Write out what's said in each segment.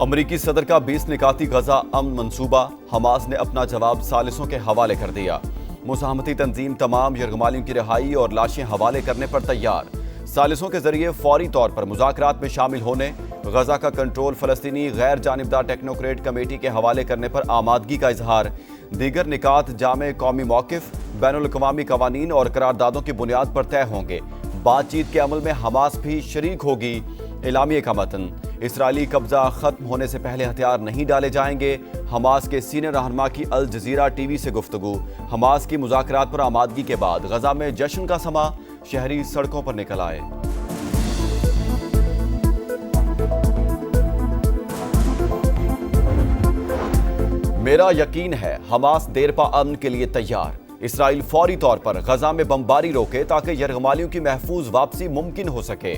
अमरीकी सदर का 20 निकाती गजा अमन मंसूबा, हमास ने अपना जवाब सालिसों के हवाले कर दिया। मुज़ाहमती तंजीम तमाम यरगमालियों की रिहाई और लाशें हवाले करने पर तैयार। सालिसों के जरिए फौरी तौर पर मुज़ाकरात में शामिल होने, गजा का कंट्रोल फ़लस्तीनी गैर जानिबदार टेक्नोक्रेट कमेटी के हवाले करने पर आमादगी का इजहार। दीगर निकात जामे कौमी मौक़िफ़, बैनुल-अक़वामी कवानीन और करारदादों की बुनियाद पर तय होंगे। बातचीत के अमल में हमास भी शरीक होगी। एलामिये का मतन, इसराइली कब्जा खत्म होने से पहले हथियार नहीं डाले जाएंगे। हमास के सीनियर रहनुमा की अल जजीरा टीवी से गुफ्तगू। हमास की मुज़ाकरात पर आमादगी के बाद गजा में जश्न का समा, शहरी सड़कों पर निकल आए। मेरा यकीन है हमास देरपा अमन के लिए तैयार। इसराइल फौरी तौर पर गजा में बमबारी रोके ताकि यरगमालियों की महफूज वापसी मुमकिन हो सके।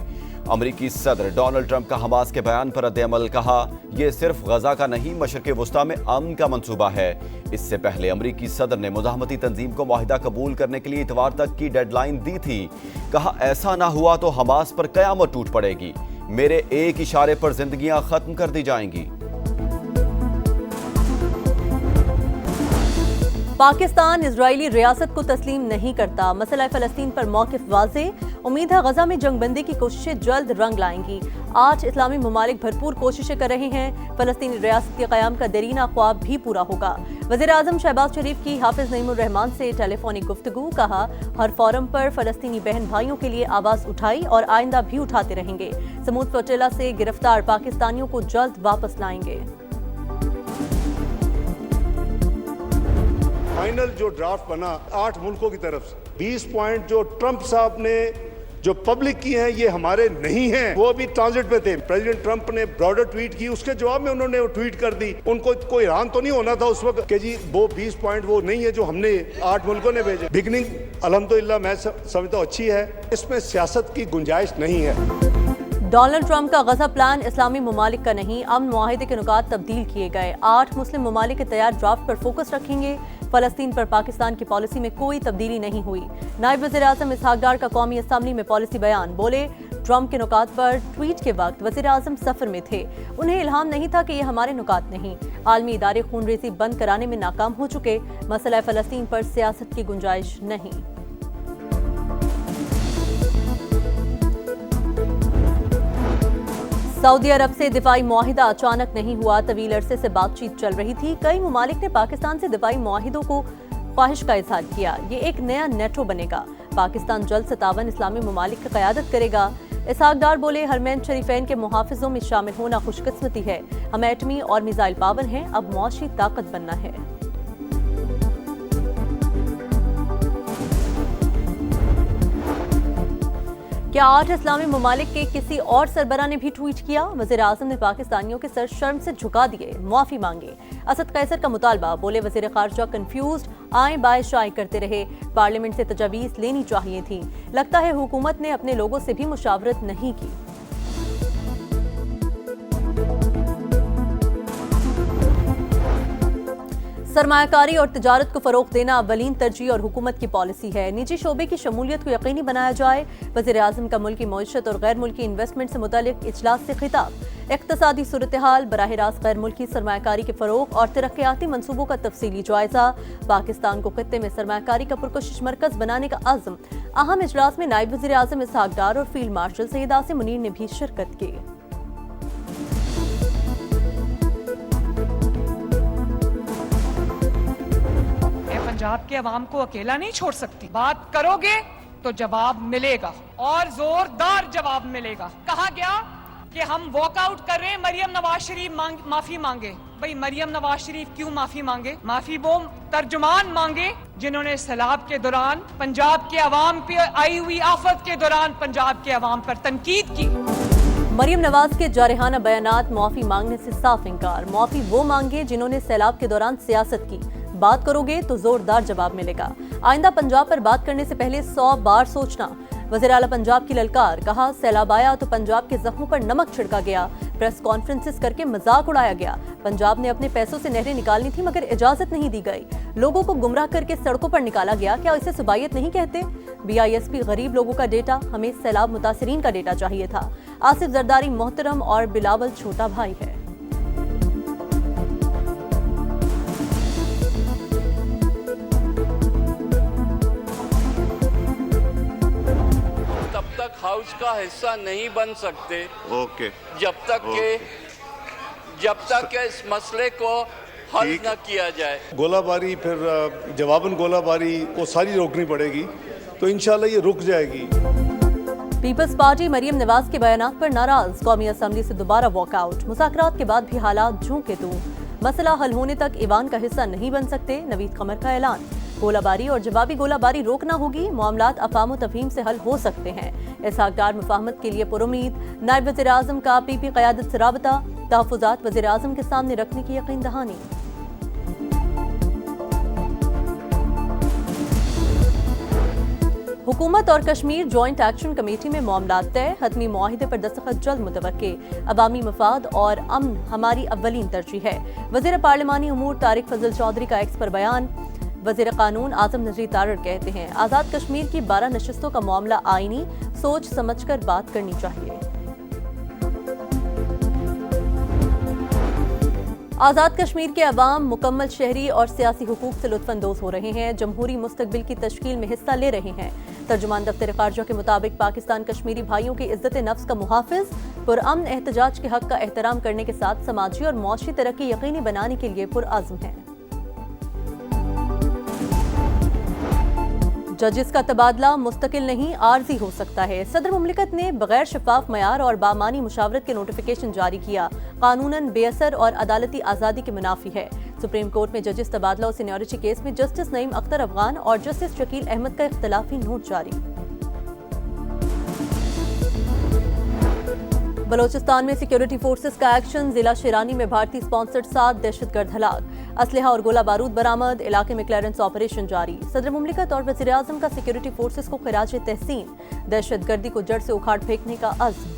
अमरीकी सदर डोनाल्ड ट्रंप का हमास के बयान पर रद्द-ए-अमल, कहा यह सिर्फ गजा का नहीं मशरिक़ वुस्ता में अमन का मंसूबा है। इससे पहले अमरीकी सदर ने मुज़ाहमती तंजीम को मुआहिदा कबूल करने के लिए इतवार तक की डेडलाइन दी थी। कहा ऐसा ना हुआ तो हमास पर क़यामत टूट पड़ेगी। मेरे एक इशारे पर जिंदगियां खत्म कर दी जाएंगी। पाकिस्तान इजरायली रियासत को तस्लीम नहीं करता। मसला फ़लस्तीन पर मौक़िफ़ वाज़ेह। उम्मीद है गजा में जंगबंदी की कोशिशें जल्द रंग लाएंगी। 8 इस्लामी ममालिक भरपूर कोशिशें कर रहे हैं। फ़लस्तीनी रियासत के क़याम का देरीना ख्वाब भी पूरा होगा। वज़ीर-ए-आज़म शहबाज शरीफ की हाफिज नईमुर रहमान से टेलीफोनिक गुफ्तगू, कहा हर फोरम पर फ़लस्तीनी बहन भाइयों के लिए आवाज़ उठाई और आइंदा भी उठाते रहेंगे। समूद फ्लोटिला से गिरफ्तार पाकिस्तानियों को जल्द वापस लाएंगे। फाइनल जो ड्राफ्ट बना 8 मुल्कों की तरफ से, 20 पॉइंट जो ट्रंप साहब ने जो पब्लिक की हैं ये हमारे नहीं हैं, वो अभी ट्रांजिट पे थे। प्रेसिडेंट ट्रंप ने ब्रॉडर ट्वीट की, उसके जवाब में उन्होंने वो ट्वीट कर दी। उनको कोई हैरान तो नहीं होना था उस वक्त कि जी वो 20 पॉइंट वो नहीं है जो हमने 8 मुल्कों ने भेजे। बिगनिंग अल्हम्दुलिल्लाह मैं समझता हूँ अच्छी है, इसमें सियासत की गुंजाइश नहीं है। डोनाल्ड ट्रंप का गजा प्लान इस्लामी ममालिक का नहीं, अमन मुआहिदे के नुकात तब्दील किए गए। 8 मुस्लिम ममालिक के तैयार ड्राफ्ट पर फोकस रखेंगे। फ़लस्तीन पर पाकिस्तान की पॉलिसी में कोई तब्दीली नहीं हुई। नायब वज़ीर-ए-आज़म इसहाक डार का कौमी असम्बली में पॉलिसी बयान, बोले ट्रंप के नुकात पर ट्वीट के वक्त वज़ीर-ए-आज़म सफ़र में थे। उन्हें इल्हाम नहीं था कि ये हमारे नुकात नहीं। आलमी इदारे खूनरेज़ी बंद कराने में नाकाम हो चुके। मसला फ़लस्तीन पर सियासत की गुंजाइश नहीं। सऊदी अरब से दिफाई मुआहिदा अचानक नहीं हुआ। तवील अरसे से बातचीत चल रही थी। कई ममालिक ने पाकिस्तान से दिफाई मुआहिदों को ख्वाहिश का इजहार किया। ये एक नया नेटो बनेगा। पाकिस्तान जल्द से तावन इस्लामी ममालिक की क़यादत करेगा। इसहाक डार बोले हरमैन शरीफैन के मुहाफिजों में शामिल होना खुशकिस्मती है। हम एटमी और मिसाइल पावर हैं, अब मुआशी ताकत बनना है। क्या 8 इस्लामी ममालिक के किसी और सरबरा ने भी ट्वीट किया? वज़ीर-ए-आज़म ने पाकिस्तानियों के सर शर्म से झुका दिए, मुआफ़ी मांगे। असद कैसर का मुतालबा, बोले वज़ीर ख़ारजा कंफ्यूज्ड, आए बाएं शाए करते रहे। पार्लियामेंट से तजावीज़ लेनी चाहिए थी। लगता है हुकूमत ने अपने लोगों से भी मुशावरत नहीं की। सरमायाकारी और तिजारत को फ़रोग़ देना अव्वलीन तरजीह और हुकूमत की पॉलिसी है। निजी शोबे की शमूलियत को यकीनी बनाया जाए। वज़ीर-ए-आज़म का मुल्की मईशत और गैर मुल्की इन्वेस्टमेंट से मुतालिक इजलास से खिताब। इक़्तिसादी सूरत हाल, बराह रास्त गैर मुल्की सरमायाकारी के फ़रोग़ और तरक्याती मनसूबों का तफसीली जायज़ा। पाकिस्तान को खित्ते में सरमायाकारी का पुरकशिश मरकज़ बनाने का अज़्म। अहम इजलास में नायब वज़ीर-ए-आज़म इसहाक डार और फील्ड मार्शल सैयद आसिम मुनीर ने भी शिरकत की। पंजाब के अवाम को अकेला नहीं छोड़ सकती। बात करोगे तो जवाब मिलेगा और जोरदार जवाब मिलेगा। कहा गया कि हम वॉकआउट कर रहे हैं, मरियम नवाज शरीफ माफी मांगे। भाई मरियम नवाज शरीफ क्यों माफी मांगे? माफी वो तर्जुमान मांगे जिन्होंने सैलाब के दौरान पंजाब के अवाम पे आई हुई आफत के दौरान पंजाब के अवाम पर तनकीद की। मरियम नवाज के जारहाना बयानात, मुआफ़ी मांगने से साफ इनकार। मुआफ़ी वो मांगे जिन्होंने सैलाब के दौरान सियासत की। बात करोगे तो जोरदार जवाब मिलेगा। आइंदा पंजाब पर बात करने से पहले 100 बार सोचना। वज़ीर आला पंजाब की ललकार, कहा सैलाब आया तो पंजाब के जख्मों पर नमक छिड़का गया। प्रेस कॉन्फ्रेंसेस करके मजाक उड़ाया गया। पंजाब ने अपने पैसों से नहरें निकालनी थी मगर इजाजत नहीं दी गई। लोगों को गुमराह करके सड़कों पर निकाला गया। क्या इसे सुबायत नहीं कहते? BISP गरीब लोगों का डेटा, हमें सैलाब मुतासिरीन का डेटा चाहिए था। आसिफ जरदारी मोहतरम और बिलावल छोटा भाई है। का हिस्सा नहीं बन सकते ओके जब तक के इस मसले को हल न किया जाए। गोलाबारी फिर जवाबन गोलाबारी वो सारी रोकनी पड़ेगी, तो इंशाल्लाह ये रुक जाएगी। पीपल्स पार्टी मरियम नवाज के बयानात पर नाराज, कौमी असम्बली से दोबारा वॉकआउट। मुज़ाकरात के बाद भी हालात जूं के तूं, मसला हल होने तक ईवान का हिस्सा नहीं बन सकते, नवीद कमर का ऐलान। गोलाबारी और जवाबी गोलाबारी रोकना होगी, मामलात अफाम तफहीम से हल हो सकते हैं। इसहाक डार मुफाहमत के लिए पुरुमीद, नायब वज़ीर आज़म का PP क़यादत से राबता, तहफ़्फ़ुज़ात वज़ीर आज़म के सामने रखने की यकीन दहानी। हुकूमत और कश्मीर जॉइंट एक्शन कमेटी में मामला तय, हतमी मुआहिदे पर दस्तखत जल्द मुतवक्के। अवामी मफाद और अमन हमारी अव्वलीन तरजीह है। वज़ीर पार्लिमानी उमूर तारिक फजल चौधरी का एक्स पर बयान। वज़ीर कानून आज़म नजरी तारड़ कहते हैं, आज़ाद कश्मीर की 12 नशिस्तों का मामला आईनी, सोच समझकर बात करनी चाहिए। आज़ाद कश्मीर के अवाम मुकम्मल शहरी और सियासी हुकूक से लुत्फानंदोज हो रहे हैं, जमहूरी मुस्तकबिल की तश्कील में हिस्सा ले रहे हैं। तर्जुमान दफ्तर खारजा के मुताबिक पाकिस्तान कश्मीरी भाइयों की इज्जत नफ्स का मुहाफिज, पुरअमन एहतजाज के हक का एहतराम करने के साथ समाजी और मौशी तरक्की यकीनी बनाने के लिए पुरआज़म है। जजिस का तबादला मुस्तकिल नहीं आर्जी हो सकता है। सदर मुमलिकत ने बगैर शफाफ मयार और बामानी मुशावरत के नोटिफिकेशन जारी किया, कानूनन बेअसर और अदालती आज़ादी के मुनाफी है। सुप्रीम कोर्ट में जजिस तबादला और सीनियरिटी केस में जस्टिस नईम अख्तर अफगान और जस्टिस शकील अहमद का इख्तलाफी नोट जारी। बलोचिस्तान में सिक्योरिटी फोर्सेस का एक्शन, जिला शेरानी में भारतीय स्पॉन्सर्ड 7 दहशतगर्द हलाक, असलहा और गोला बारूद बरामद, इलाके में क्लियरेंस ऑपरेशन जारी। सदर मुमलिकत और वज़ीर आज़म का सिक्योरिटी फोर्सेस को खिराज तहसीन, दहशतगर्दी को जड़ से उखाड़ फेंकने का अज़्म।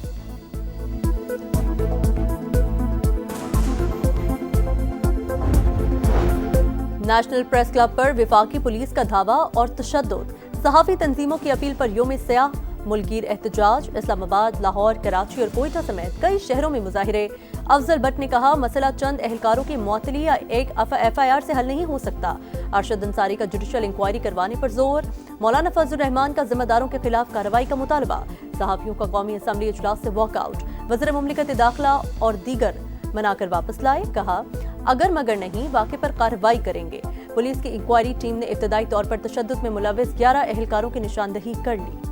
नेशनल प्रेस क्लब पर विफाकी पुलिस का धावा और तशद्दुद, सहाफ़ी तंजीमों की अपील पर यौम स्याह मुल्कीर एहतजाज। इस्लामाबाद, लाहौर, कराची और कोयटा समेत कई शहरों में मुजाहिरे। अफजल भट्ट ने कहा, मसला चंद एहलकारों की मुअत्तली या एक FIR से हल नहीं हो सकता। अरशद अंसारी का जुडिशल इंक्वायरी करवाने पर जोर। मौलाना फजल रहमान का जिम्मेदारों के खिलाफ कार्रवाई का मुतालबा। सहाफ़ियों का कौमी असम्बली इजलास से वॉकआउट, वज़ीर मुमलिकत दाखिला और दीगर मनाकर वापस लाए। कहा, अगर मगर नहीं, वाक़े पर कार्रवाई करेंगे। पुलिस की इंक्वायरी टीम ने इब्तदाई तौर पर तशद्दुद में मुलव्वस 11 एहलकारों की निशानदही कर ली।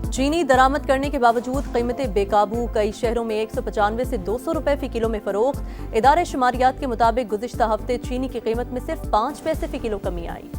चीनी दरामद करने के बावजूद कीमतें बेकाबू, कई शहरों में 195 से 200 रुपए फी किलो में फरोख्त। इदारे शुमारियात के मुताबिक गुज़िश्ता हफ्ते चीनी की कीमत में सिर्फ 5 पैसे फी किलो कमी आई।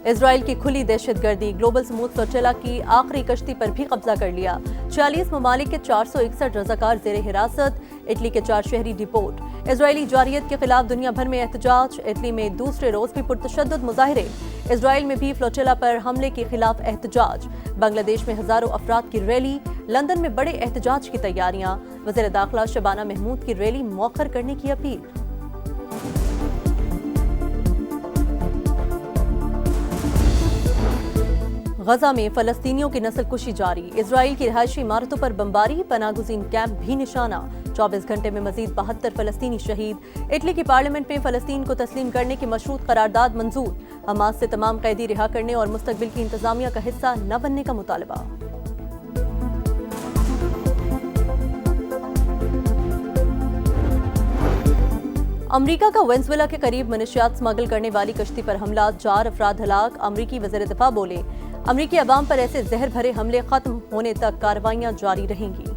इजराइल की खुली दहशतगर्दी, ग्लोबल स्मूथ फ्लोटिला की आखिरी कश्ती पर भी कब्जा कर लिया। 40 ममालिक के 461 रजाकार जेर हिरासत, इटली के 4 शहरी डिपोर्ट। इजरायली जारियत के खिलाफ दुनिया भर में एहतजाज, इटली में दूसरे रोज भी पुरतशद्दुद मुजाहिरे। इजराइल में भी फ्लोटिला पर हमले के खिलाफ एहतजाज। बांग्लादेश में हजारों अफराद की रैली, लंदन में बड़े एहतजाज की तैयारियां। वज़ीर दाखिला शबाना महमूद की रैली मौखर करने की अपील। गजा में फलस्तीनियों की नस्लकुशी जारी, इजराइल की रिहायशी इमारतों पर बमबारी, पनागुज़ीन कैंप भी निशाना। 24 घंटे में मजीद 72 फलस्तीनी शहीद। इटली की पार्लियामेंट में फलस्तीन को तस्लीम करने की मशरूत करारदाद मंजूर। हमास से तमाम कैदी रिहा करने और मुस्तकबिल की इंतजामिया का हिस्सा न बनने का मुतालबा। अमरीका का वेनेजुएला के करीब मनशियात स्मगल करने वाली कश्ती पर हमला, 4 अफराद हलाक। अमरीकी वज़ीर दिफा बोले, अमरीकी अवाम पर ऐसे जहर भरे हमले खत्म होने तक कार्रवाइयां जारी रहेंगी।